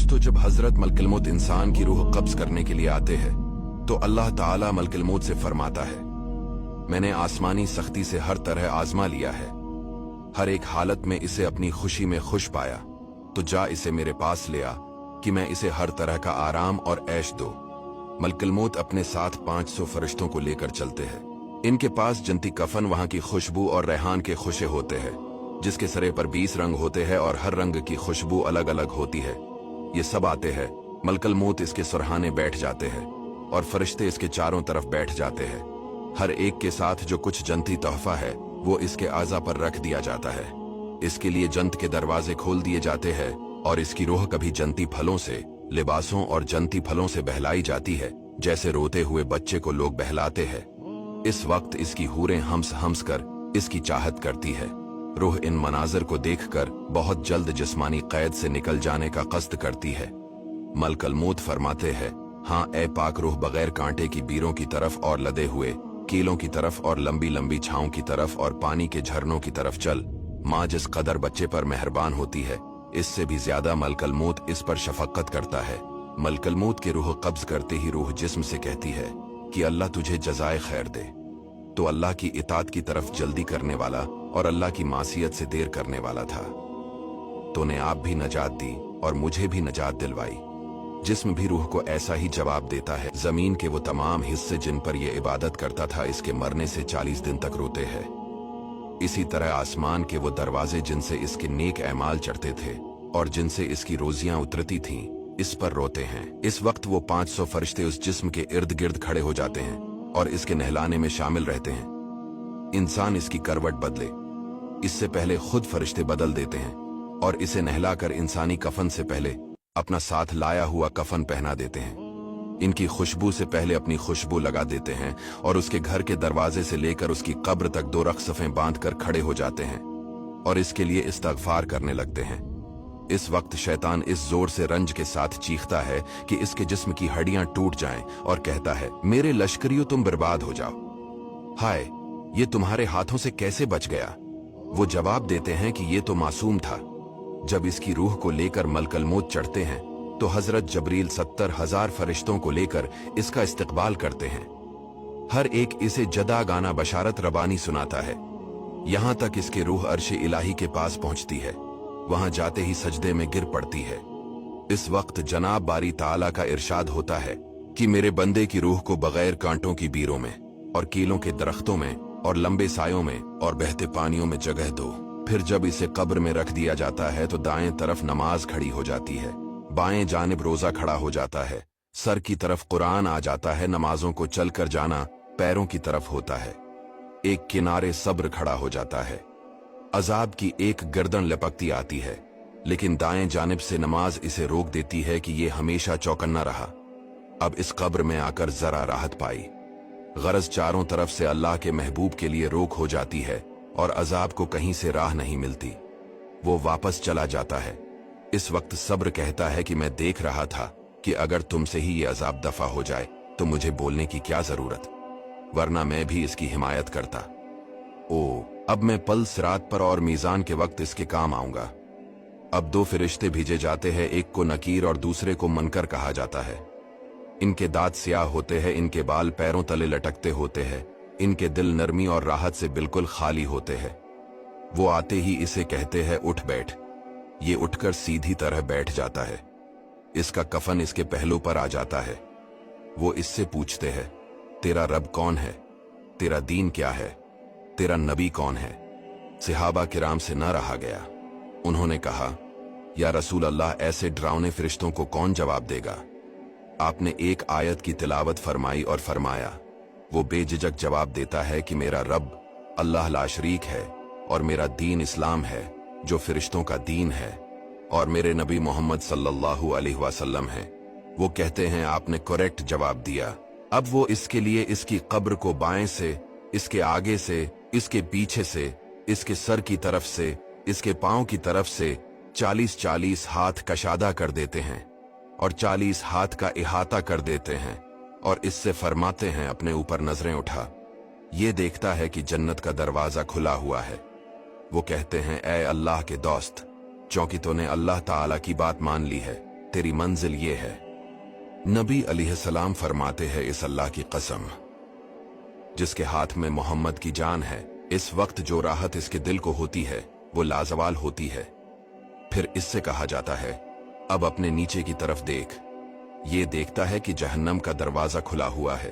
दोस्तों, जब हजरत मलकुल मौत इंसान की रूह कब्ज करने के लिए आते हैं तो अल्लाह ताला मलकुल मौत से फरमाता है, मैंने आसमानी सख्ती से हर तरह आजमा लिया है, हर एक हालत में इसे अपनी खुशी में खुश पाया, तो जा इसे मेरे पास ले आ कि मैं इसे हर तरह का आराम और ऐश दो। मलकुल मौत अपने साथ 500 फरिश्तों को लेकर चलते हैं। इनके पास जन्नती कफन, वहां की खुशबू और रेहान के खुशे होते हैं, जिसके सरे पर 20 रंग होते हैं और हर रंग की खुशबू अलग अलग होती है। ये सब आते हैं, मलकुल मौत इसके सुरहाने बैठ जाते हैं और फरिश्ते इसके चारों तरफ बैठ जाते हैं। हर एक के साथ जो कुछ जन्नती तोहफा है वो इसके आज़ा पर रख दिया जाता है। इसके लिए जन्नत के दरवाजे खोल दिए जाते हैं और इसकी रूह कभी जन्नती फलों से, लिबासों और जन्नती फलों से बहलाई जाती है, जैसे रोते हुए बच्चे को लोग बहलाते हैं। इस वक्त इसकी हूरें हम्स हम्स कर इसकी चाहत करती है। रूह इन मनाजर को देखकर बहुत जल्द जिस्मानी कैद से निकल जाने का कस्द करती है। मलकुल मौत फरमाते हैं, हाँ ए पाक रूह, बगैर कांटे की बीरों की तरफ और लदे हुए कीलों की तरफ और लंबी लंबी छांव की तरफ और पानी के झरनों की तरफ चल। माँ जिस कदर बच्चे पर मेहरबान होती है, इससे भी ज्यादा मलकुल मौत इस पर शफकत करता है। मलकुल मौत की रूह कब्ज करते ही रूह जिस्म से कहती है कि अल्लाह तुझे जज़ाए खैर दे। तो अल्लाह की इताअत की तरफ जल्दी करने वाला और अल्लाह की मासियत से देर करने वाला था। तूने आप भी नजात दी और मुझे भी नजात दिलवाई। जिस्म भी रूह को ऐसा ही जवाब देता है। जमीन के वो तमाम हिस्से जिन पर यह इबादत करता था, इसके मरने से 40 दिन तक रोते हैं। इसी तरह आसमान के वो दरवाजे जिनसे इसके नेक ऐमाल चढ़ते थे और जिनसे इसकी रोजियां उतरती थीं, इस पर रोते हैं। इस वक्त वो 500 फरिश्ते उस जिस्म के इर्द गिर्द खड़े हो जाते हैं और इसके नहलाने में शामिल रहते हैं। इंसान इसकी करवट बदले इससे पहले खुद फरिश्ते बदल देते हैं और इसे नहलाकर इंसानी कफन से पहले अपना साथ लाया हुआ कफन पहना देते हैं। इनकी खुशबू से पहले अपनी खुशबू लगा देते हैं और उसके घर के दरवाजे से लेकर उसकी कब्र तक 2 रख्सफें बांधकर खड़े हो जाते हैं और इसके लिए इस्तगफार करने लगते हैं। इस वक्त शैतान इस जोर से रंज के साथ चीखता है कि इसके जिस्म की हड्डियां टूट जाएं और कहता है, मेरे लश्करियों तुम बर्बाद हो जाओ। हाय, ये तुम्हारे हाथों से कैसे बच गया? वो जवाब देते हैं कि ये तो मासूम था। जब इसकी रूह को लेकर मलकुल मौत चढ़ते हैं तो हजरत जबरील 70,000 फरिश्तों को लेकर इसका इस्तकबाल करते हैं। हर एक इसे जदा गाना बशारत रबानी सुनाता है, यहां तक इसके रूह अर्श इलाही के पास पहुंचती है। वहां जाते ही सजदे में गिर पड़ती है। इस वक्त जनाब बारी ताला का इरशाद होता है कि मेरे बंदे की रूह को बगैर कांटों की बीरों में और कीलों के दरख्तों में और लंबे सायों में और बहते पानियों में जगह दो। फिर जब इसे कब्र में रख दिया जाता है तो दाएं तरफ नमाज खड़ी हो जाती है, बाएं जानिब रोजा खड़ा हो जाता है, सर की तरफ कुरान आ जाता है। नमाजों को चलकर जाना पैरों की तरफ होता है। एक किनारे सब्र खड़ा हो जाता है। अजाब की एक गर्दन लपकती आती है, लेकिन दाएं जानिब से नमाज इसे रोक देती है कि ये हमेशा चौकन्ना रहा। अब इस कब्र में आकर जरा राहत पाई। गरज चारों तरफ से अल्लाह के महबूब के लिए रोक हो जाती है और अजाब को कहीं से राह नहीं मिलती। वो वापस चला जाता है। इस वक्त सब्र कहता है कि मैं देख रहा था कि अगर तुमसे ही ये अजाब दफा हो जाए तो मुझे बोलने की क्या जरूरत, वरना मैं भी इसकी हिमायत करता। ओ, अब मैं पल सिरात पर और मीजान के वक्त इसके काम आऊंगा। अब 2 फरिश्ते भेजे जाते हैं, एक को नकीर और दूसरे को मनकर कहा जाता है। इनके दांत स्याह होते हैं, इनके बाल पैरों तले लटकते होते हैं, इनके दिल नरमी और राहत से बिल्कुल खाली होते हैं। वो आते ही इसे कहते हैं, उठ बैठ। ये उठकर सीधी तरह बैठ जाता है। इसका कफन इसके पहलू पर आ जाता है। वो इससे पूछते हैं, तेरा रब कौन है? तेरा दीन क्या है? तेरा नबी कौन है? सहाबा किराम से न रहा गया। उन्होंने कहा, या रसूल अल्लाह, ऐसे डरावने फरिश्तों को कौन जवाब देगा? आपने एक आयत की तिलावत फरमाई और फरमाया, वो बेझिझक जवाब देता है कि मेरा रब अल्लाह ला शरीक है और मेरा दीन इस्लाम है जो फरिश्तों का दीन है और मेरे नबी मोहम्मद सल्लल्लाहु अलैहि वसल्लम है। वो कहते हैं, आपने करेक्ट जवाब दिया। अब वो इसके लिए इसकी कब्र को बाएं से, इसके आगे से, इसके पीछे से, इसके सर की तरफ से, इसके पांव की तरफ से 40-40 हाथ कशादा कर देते हैं और 40 हाथ का इहाता कर देते हैं और इससे फरमाते हैं, अपने ऊपर नजरें उठा। ये देखता है कि जन्नत का दरवाजा खुला हुआ है। वो कहते हैं, ऐ अल्लाह के दोस्त, चूंकि तूने अल्लाह ताला की बात मान ली है तेरी मंजिल ये है। नबी अलैहिस्सलाम फरमाते हैं, इस अल्लाह की कसम जिसके हाथ में मोहम्मद की जान है, इस वक्त जो राहत इसके दिल को होती है वो लाजवाल होती है। फिर इससे कहा जाता है, अब अपने नीचे की तरफ देख। ये देखता है कि जहन्नम का दरवाजा खुला हुआ है।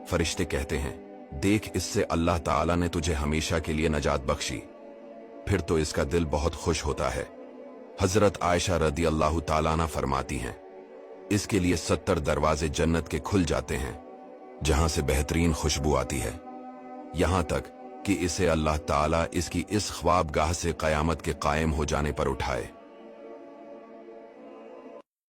फरिश्ते कहते हैं, देख, इससे अल्लाह ताला ने तुझे हमेशा के लिए नजात बख्शी। फिर तो इसका दिल बहुत खुश होता है। हजरत आयशा रदी अल्लाह ताला अन्हा फरमाती हैं, इसके लिए 70 दरवाजे जन्नत के खुल जाते हैं जहां से बेहतरीन खुशबू आती है, यहां तक कि इसे अल्लाह ताला इसकी इस ख्वाबगाह से कयामत के कायम हो जाने पर उठाए।